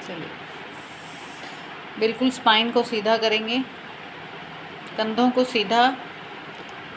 चलिए, बिल्कुल स्पाइन को सीधा करेंगे, कंधों को सीधा,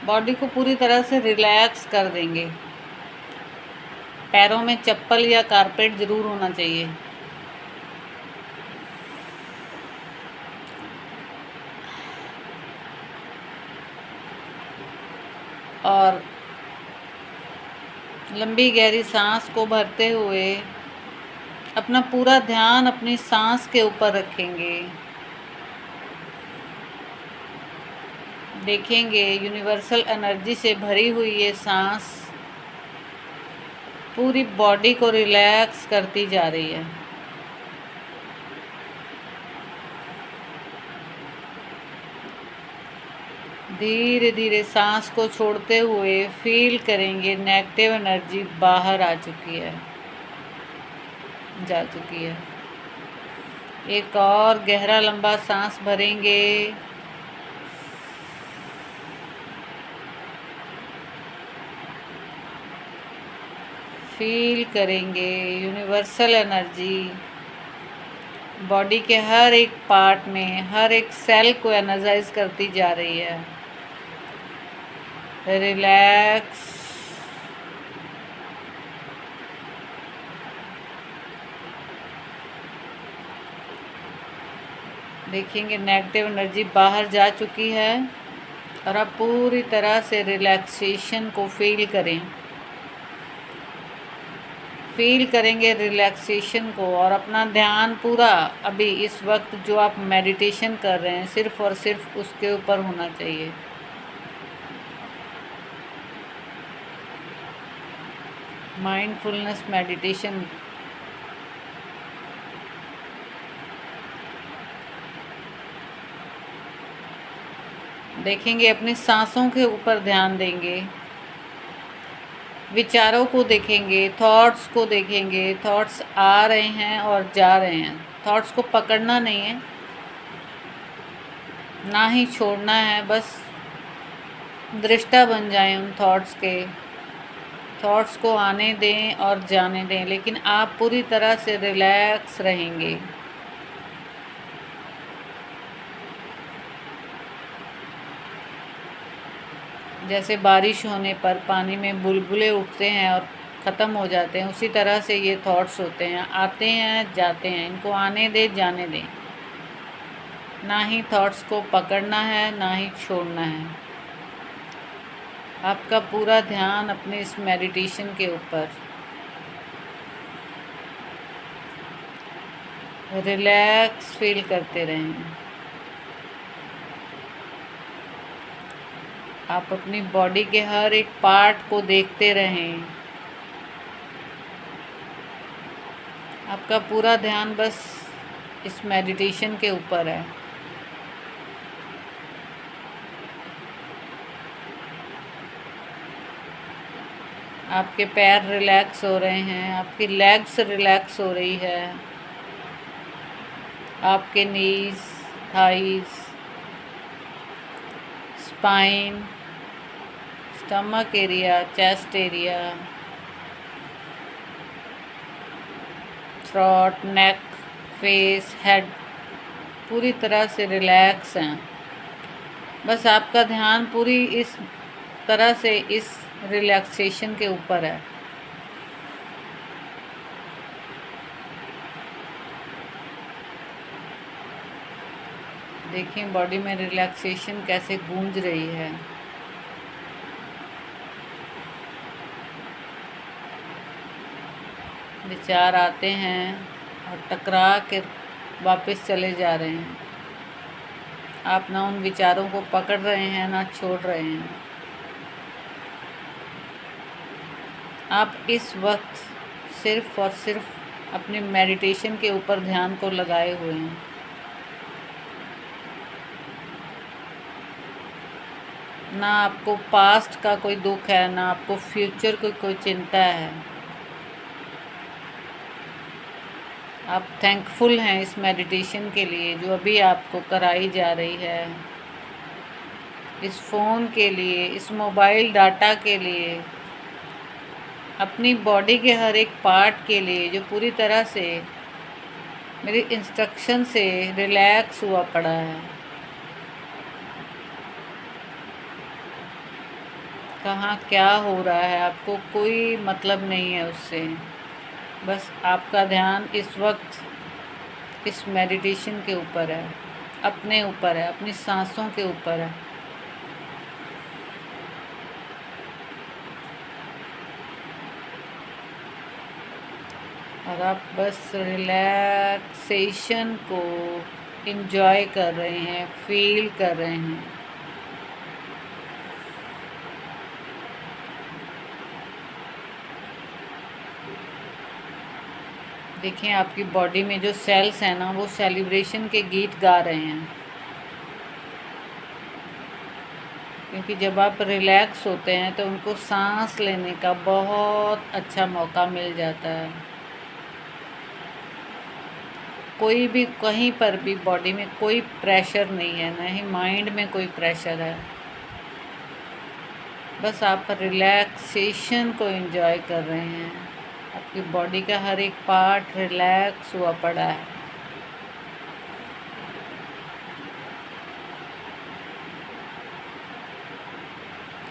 बॉडी को पूरी तरह से रिलैक्स कर देंगे। पैरों में चप्पल या कारपेट ज़रूर होना चाहिए। और लंबी गहरी सांस को भरते हुए अपना पूरा ध्यान अपनी सांस के ऊपर रखेंगे। देखेंगे यूनिवर्सल एनर्जी से भरी हुई ये सांस पूरी बॉडी को रिलैक्स करती जा रही है। धीरे धीरे सांस को छोड़ते हुए फील करेंगे नेगेटिव एनर्जी बाहर आ चुकी है, जा चुकी है। एक और गहरा लंबा सांस भरेंगे। फील करेंगे यूनिवर्सल एनर्जी बॉडी के हर एक पार्ट में, हर एक सेल को एनर्जाइज करती जा रही है। रिलैक्स, देखेंगे नेगेटिव एनर्जी बाहर जा चुकी है और आप पूरी तरह से रिलैक्सेशन को फील करें। फील करेंगे रिलैक्सेशन को और अपना ध्यान पूरा अभी इस वक्त जो आप मेडिटेशन कर रहे हैं सिर्फ और सिर्फ उसके ऊपर होना चाहिए। Mindfulness meditation. देखेंगे अपनी सांसों के ऊपर ध्यान देंगे, विचारों को देखेंगे, थॉट्स को देखेंगे। थॉट्स आ रहे हैं और जा रहे हैं। थॉट्स को पकड़ना नहीं है, ना ही छोड़ना है, बस दृष्टा बन जाएं उन थॉट्स के। थॉट्स को आने दें और जाने दें, लेकिन आप पूरी तरह से रिलैक्स रहेंगे। जैसे बारिश होने पर पानी में बुलबुले उठते हैं और ख़त्म हो जाते हैं, उसी तरह से ये थॉट्स होते हैं, आते हैं जाते हैं। इनको आने दें, जाने दें। ना ही थॉट्स को पकड़ना है, ना ही छोड़ना है। आपका पूरा ध्यान अपने इस मेडिटेशन के ऊपर। रिलैक्स फील करते रहें। आप अपनी बॉडी के हर एक पार्ट को देखते रहें। आपका पूरा ध्यान बस इस मेडिटेशन के ऊपर है। आपके पैर रिलैक्स हो रहे हैं, आपकी लेग्स रिलैक्स हो रही है, आपके knees, thighs, spine, stomach area, chest area, throat, neck, face, head पूरी तरह से रिलैक्स हैं। बस आपका ध्यान पूरी इस तरह से इस रिलैक्सेशन के ऊपर है। देखिए बॉडी में रिलैक्सेशन कैसे गूंज रही है। विचार आते हैं और टकरा के वापस चले जा रहे हैं। आप ना उन विचारों को पकड़ रहे हैं, ना छोड़ रहे हैं। आप इस वक्त सिर्फ और सिर्फ अपने मेडिटेशन के ऊपर ध्यान को लगाए हुए हैं। ना आपको पास्ट का कोई दुख है, ना आपको फ्यूचर की कोई चिंता है। आप थैंकफुल हैं इस मेडिटेशन के लिए जो अभी आपको कराई जा रही है, इस फ़ोन के लिए, इस मोबाइल डाटा के लिए, अपनी बॉडी के हर एक पार्ट के लिए जो पूरी तरह से मेरी इंस्ट्रक्शन से रिलैक्स हुआ पड़ा है। कहाँ क्या हो रहा है आपको कोई मतलब नहीं है उससे। बस आपका ध्यान इस वक्त इस मेडिटेशन के ऊपर है, अपने ऊपर है, अपनी सांसों के ऊपर है। और आप बस रिलैक्सेशन को एंजॉय कर रहे हैं, फील कर रहे हैं। देखें आपकी बॉडी में जो सेल्स हैं ना, वो सेलिब्रेशन के गीत गा रहे हैं। क्योंकि जब आप रिलैक्स होते हैं तो उनको सांस लेने का बहुत अच्छा मौका मिल जाता है। कोई भी कहीं पर भी बॉडी में कोई प्रेशर नहीं है, ना ही माइंड में कोई प्रेशर है। बस आप रिलैक्सेशन को एंजॉय कर रहे हैं। आपकी बॉडी का हर एक पार्ट रिलैक्स हुआ पड़ा है।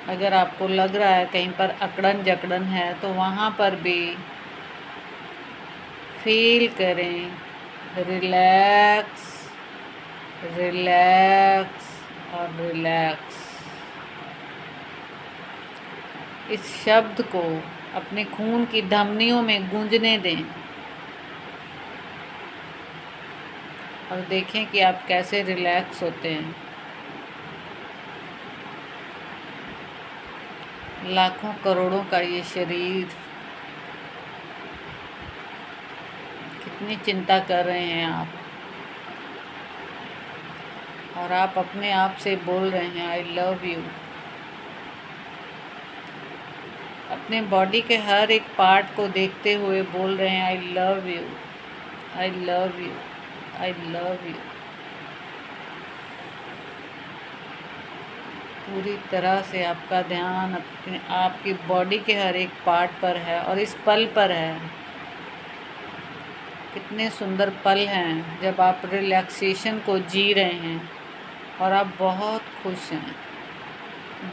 अगर आपको लग रहा है कहीं पर अकड़न जकड़न है तो वहाँ पर भी फील करें, रिलैक्स रिलैक्स और रिलैक्स। इस शब्द को अपने खून की धमनियों में गूंजने दें और देखें कि आप कैसे रिलैक्स होते हैं। लाखों करोड़ों का ये शरीर, कितनी चिंता कर रहे हैं आप, और आप अपने आप से बोल रहे हैं आई लव यू। अपने बॉडी के हर एक पार्ट को देखते हुए बोल रहे हैं I love you, I love you, I love you. पूरी तरह से आपका ध्यान अपने आपकी बॉडी के हर एक पार्ट पर है और इस पल पर है। कितने सुंदर पल हैं जब आप रिलैक्सेशन को जी रहे हैं और आप बहुत खुश हैं,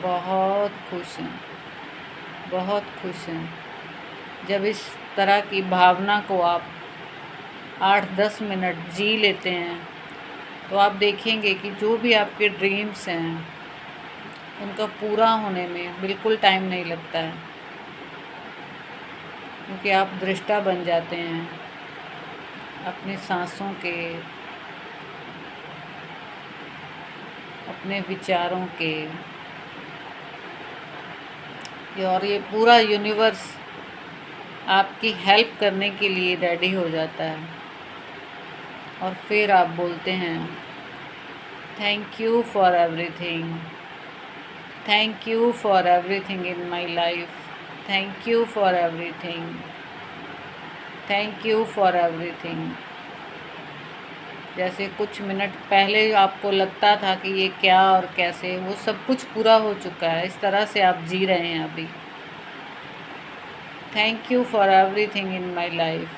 बहुत खुश हैं, बहुत खुश हैं। जब इस तरह की भावना को आप 8-10 मिनट जी लेते हैं तो आप देखेंगे कि जो भी आपके ड्रीम्स हैं उनका पूरा होने में बिल्कुल टाइम नहीं लगता है। क्योंकि आप दृष्टा बन जाते हैं अपनी सांसों के, अपने विचारों के, और ये पूरा यूनिवर्स आपकी हेल्प करने के लिए रेडी हो जाता है। और फिर आप बोलते हैं thank you for everything, thank you for everything in my life, thank you for everything, thank you for everything. जैसे कुछ मिनट पहले आपको लगता था कि ये क्या और कैसे, वो सब कुछ पूरा हो चुका है। इस तरह से आप जी रहे हैं अभी। Thank you for everything in my life,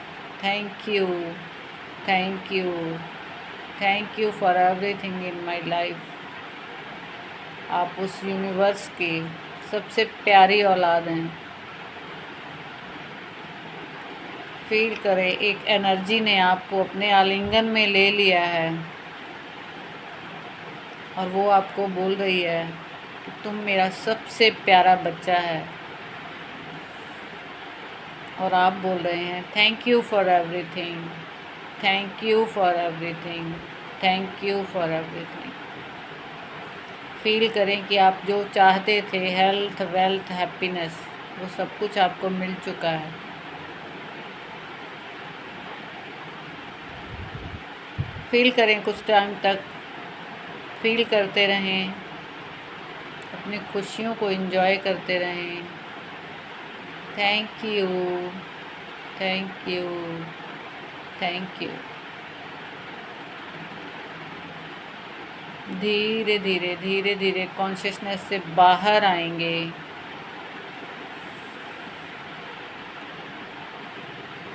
thank you, thank you, thank you for everything in my life. आप उस यूनिवर्स की सबसे प्यारी औलाद हैं। फील करें एक एनर्जी ने आपको अपने आलिंगन में ले लिया है और वो आपको बोल रही है कि तुम मेरा सबसे प्यारा बच्चा है। और आप बोल रहे हैं thank you for everything, thank you for everything, thank you for everything. Feel करें कि आप जो चाहते थे, हेल्थ, वेल्थ, हैप्पीनेस, वो सब कुछ आपको मिल चुका है। फील करें कुछ टाइम तक, फील करते रहें, अपनी खुशियों को एंजॉय करते रहें। Thank you, thank you, thank you. धीरे धीरे धीरे धीरे कॉन्शियसनेस से बाहर आएंगे।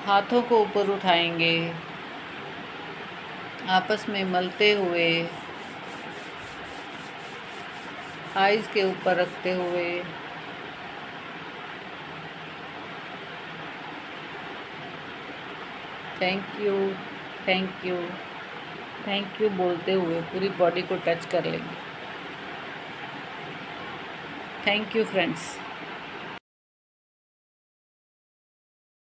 हाथों को ऊपर उठाएंगे आपस में मलते हुए, आइज़ के ऊपर रखते हुए thank you, thank you, thank you बोलते हुए पूरी बॉडी को टच कर लेंगे। Thank you friends.